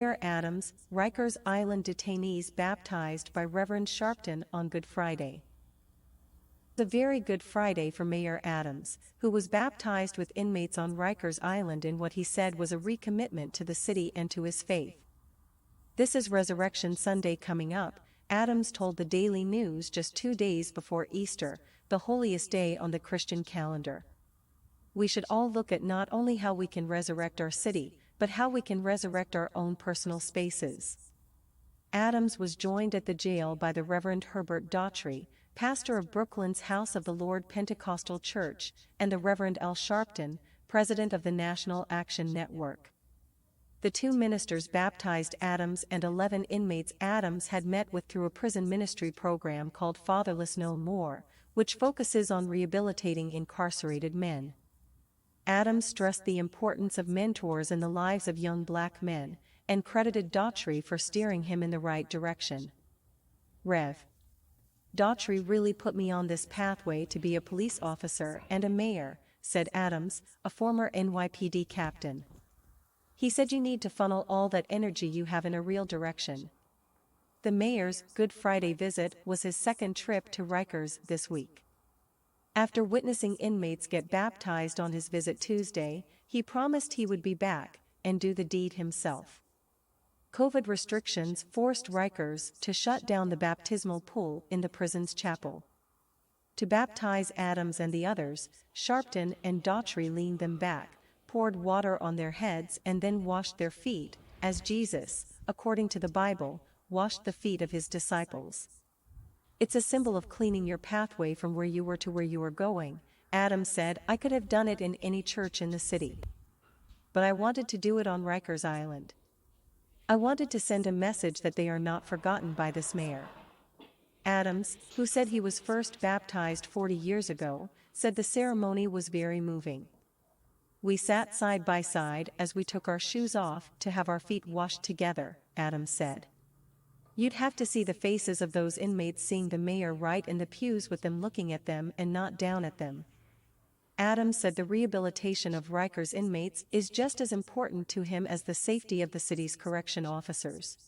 Mayor Adams, Rikers Island detainees baptized by Reverend Sharpton on Good Friday. It was a very good Friday for Mayor Adams, who was baptized with inmates on Rikers Island in what he said was a recommitment to the city and to his faith. "This is Resurrection Sunday coming up," Adams told the Daily News just 2 days before Easter, the holiest day on the Christian calendar. "We should all look at not only how we can resurrect our city, but how we can resurrect our own personal spaces." Adams was joined at the jail by the Reverend Herbert Daughtry, pastor of Brooklyn's House of the Lord Pentecostal Church, and the Reverend Al Sharpton, president of the National Action Network. The two ministers baptized Adams and 11 inmates Adams had met with through a prison ministry program called Fatherless No More, which focuses on rehabilitating incarcerated men. Adams stressed the importance of mentors in the lives of young black men, and credited Daughtry for steering him in the right direction. Rev. Daughtry really put me on this pathway to be a police officer and a mayor, said Adams, a former NYPD captain. He said you need to funnel all that energy you have in a real direction. The mayor's Good Friday visit was his second trip to Rikers this week. After witnessing inmates get baptized on his visit Tuesday, he promised he would be back and do the deed himself. COVID restrictions forced Rikers to shut down the baptismal pool in the prison's chapel. To baptize Adams and the others, Sharpton and Daughtry leaned them back, poured water on their heads and then washed their feet, as Jesus, according to the Bible, washed the feet of his disciples. "It's a symbol of cleaning your pathway from where you were to where you were going," Adams said. "I could have done it in any church in the city. But I wanted to do it on Rikers Island. I wanted to send a message that they are not forgotten by this mayor." Adams, who said he was first baptized 40 years ago, said the ceremony was very moving. "We sat side by side as we took our shoes off to have our feet washed together," Adams said. "You'd have to see the faces of those inmates seeing the mayor right in the pews with them looking at them and not down at them." Adams said the rehabilitation of Rikers inmates is just as important to him as the safety of the city's correction officers.